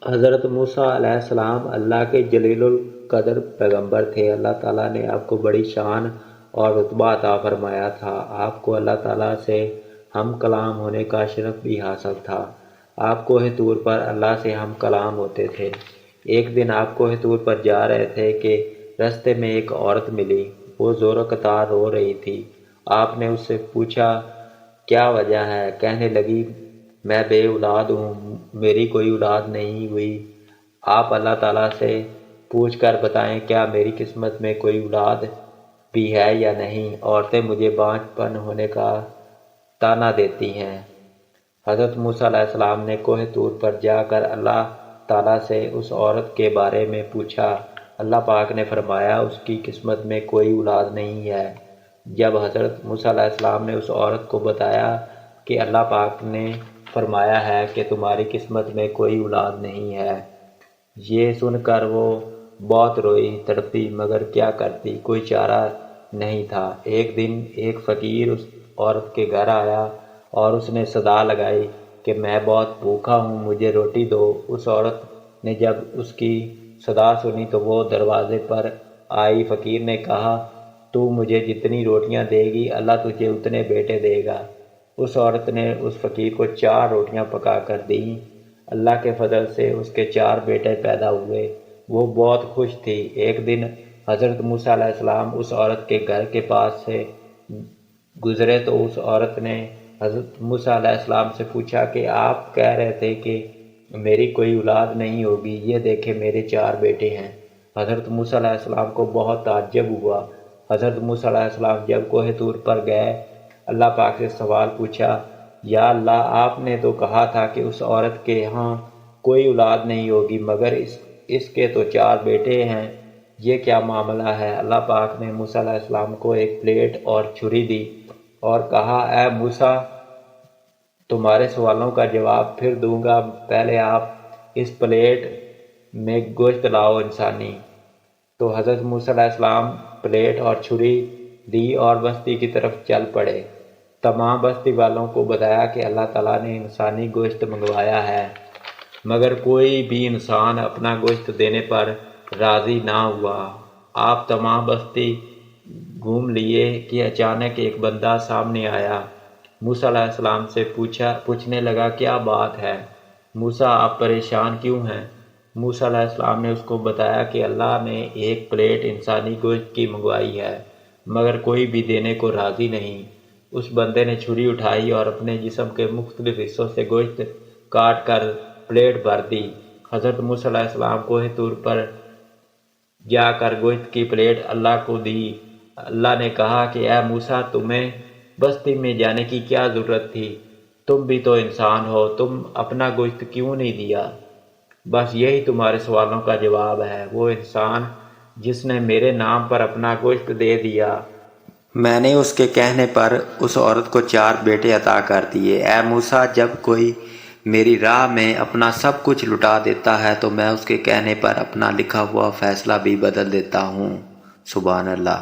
حضرت موسیٰ علیہ السلام اللہ کے جلیل القدر پیغمبر تھے۔ اللہ تعالیٰ نے آپ کو بڑی شان اور رتبہ عطا فرمایا تھا۔ آپ کو اللہ تعالیٰ سے ہم کلام ہونے کا شرف بھی حاصل تھا۔ آپ کوہ طور پر اللہ سے ہم کلام ہوتے تھے۔ ایک دن آپ کوہ طور پر جا رہے تھے کہ رستے میں ایک عورت ملی۔ وہ زور قطار رو رہی تھی۔ آپ نے اس سے پوچھا کیا وجہ ہے؟ کہنے لگی میں بے اولاد ہوں، میری کوئی اولاد نہیں ہوئی۔ آپ اللہ تعالیٰ سے پوچھ کر بتائیں کیا میری قسمت میں کوئی اولاد بھی ہے یا نہیں؟ عورتیں مجھے بانجھپن ہونے کا طعنہ دیتی ہیں۔ حضرت موسیٰ علیہ السلام نے کوہ طور پر جا کر اللہ تعالیٰ سے اس عورت کے بارے میں پوچھا۔ اللہ پاک نے فرمایا اس کی قسمت میں کوئی اولاد نہیں ہے۔ جب حضرت موسیٰ علیہ السلام نے اس عورت کو بتایا کہ اللہ پاک نے فرمایا ہے کہ تمہاری قسمت میں کوئی اولاد نہیں ہے، یہ سن کر وہ بہت روئی تڑپی، مگر کیا کرتی، کوئی چارہ نہیں تھا۔ ایک دن ایک فقیر اس عورت کے گھر آیا اور اس نے صدا لگائی کہ میں بہت بھوکا ہوں، مجھے روٹی دو۔ اس عورت نے جب اس کی صدا سنی تو وہ دروازے پر آئی۔ فقیر نے کہا تو مجھے جتنی روٹیاں دے گی اللہ تجھے اتنے بیٹے دے گا۔ اس عورت نے اس فقیر کو 4 روٹیاں پکا کر دیں۔ اللہ کے فضل سے اس کے 4 بیٹے پیدا ہوئے۔ وہ بہت خوش تھی۔ ایک دن حضرت موسیٰ علیہ السلام اس عورت کے گھر کے پاس سے گزرے تو اس عورت نے حضرت موسیٰ علیہ السلام سے پوچھا کہ آپ کہہ رہے تھے کہ میری کوئی اولاد نہیں ہوگی، یہ دیکھیں میرے 4 بیٹے ہیں۔ حضرت موسیٰ علیہ السلام کو بہت تعجب ہوا۔ حضرت موسیٰ علیہ السلام جب کوہ طور پر گئے، اللہ پاک سے سوال پوچھا، یا اللہ آپ نے تو کہا تھا کہ اس عورت کے ہاں کوئی اولاد نہیں ہوگی، مگر اس کے تو 4 بیٹے ہیں، یہ کیا معاملہ ہے؟ اللہ پاک نے موسیٰ علیہ السلام کو ایک پلیٹ اور چھری دی اور کہا اے موسیٰ تمہارے سوالوں کا جواب پھر دوں گا، پہلے آپ اس پلیٹ میں گوشت لاؤ انسانی۔ تو حضرت موسیٰ علیہ السلام پلیٹ اور چھری لی اور بستی کی طرف چل پڑے۔ تمام بستی والوں کو بتایا کہ اللہ تعالیٰ نے انسانی گوشت منگوایا ہے، مگر کوئی بھی انسان اپنا گوشت دینے پر راضی نہ ہوا۔ آپ تمام بستی گھوم لیے کہ اچانک ایک بندہ سامنے آیا۔ موسیٰ علیہ السلام سے پوچھنے لگا کیا بات ہے موسیٰ آپ پریشان کیوں ہیں؟ موسیٰ علیہ السلام نے اس کو بتایا کہ اللہ نے ایک پلیٹ انسانی گوشت کی منگوائی ہے، مگر کوئی بھی دینے کو راضی نہیں۔ اس بندے نے چھری اٹھائی اور اپنے جسم کے مختلف حصوں سے گوشت کاٹ کر پلیٹ بھر دی۔ حضرت موسیٰ علیہ السلام کوہ طور پر جا کر گوشت کی پلیٹ اللہ کو دی۔ اللہ نے کہا کہ اے موسیٰ تمہیں بستی میں جانے کی کیا ضرورت تھی؟ تم بھی تو انسان ہو، تم اپنا گوشت کیوں نہیں دیا؟ بس یہی تمہارے سوالوں کا جواب ہے۔ وہ انسان جس نے میرے نام پر اپنا گوشت دے دیا، میں نے اس کے کہنے پر اس عورت کو 4 بیٹے عطا کر دیے۔ اے موسیٰ جب کوئی میری راہ میں اپنا سب کچھ لٹا دیتا ہے تو میں اس کے کہنے پر اپنا لکھا ہوا فیصلہ بھی بدل دیتا ہوں۔ سبحان اللہ۔